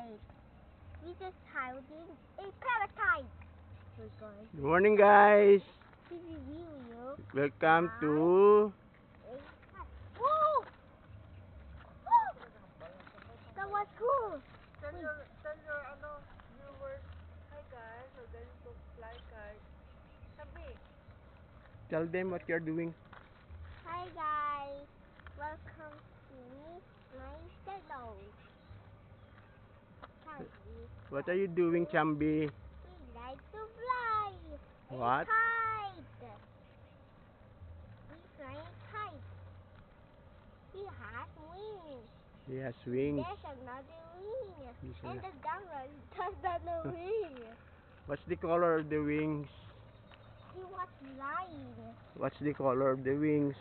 kite. We just holding a parasite. Good morning, guys. This is you. Welcome to Whoa! Whoa! That was cool. Tell your viewers, hi guys, we're going to fly kite. Sabi, tell them what you're doing. Hi guys. Welcome to my channel. What are you doing, Chambi? We like to fly. What? A kite. We fly a kite. He has wings. He has wings. There's another wing. Yes, And sir. the camera does another wing. What's the color of the wings? He was flying. What's the color of the wings?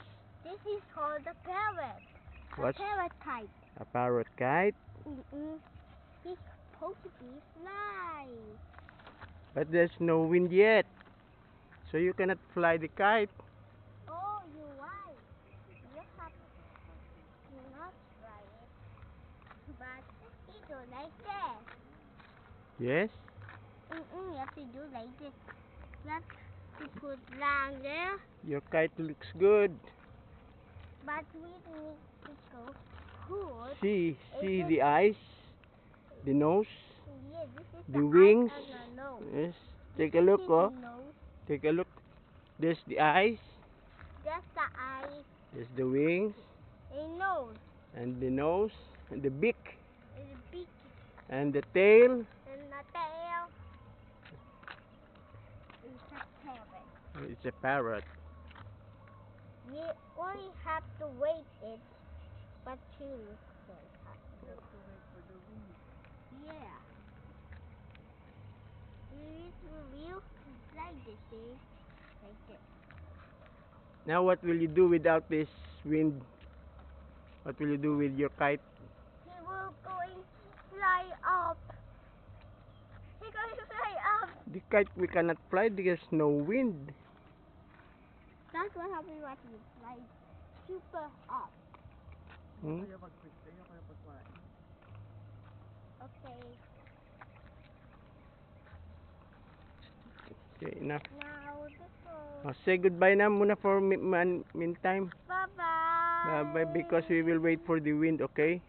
This is called the parrot. What's Parrot kite. a parrot kite? He's supposed to be fly. But there's no wind yet, so you cannot fly the kite. Oh, you're right. You have to not fly it. But you do like that. Yes? You have to do like this. You have to put down there. Your kite looks good. But we need to go good. See the eyes, the nose, Yeah, this is the eyes wings. and the nose. Yes. Take a look, This is oh. the nose. Take a look. There's the eyes. That's the eye. There's the wings, A nose. and the nose, and the beak, And the beak. and the tail. And the tail. It's a parrot. It's a parrot. You only have to wait it, but you don't have to. you have to wait for the wind. Yeah. You like this thing, like this. Now what will you do without this wind? What will you do with your kite? He will going fly up. He going to fly up. The kite we cannot fly, there's no wind. That's what happens when you fly super up. Hmm? Kaya mag-quit kayo, kaya pagkuhain. Okay. Okay, enough. Now the phone. Say goodbye na muna for meantime. Bye bye. Bye because we will wait for the wind, okay?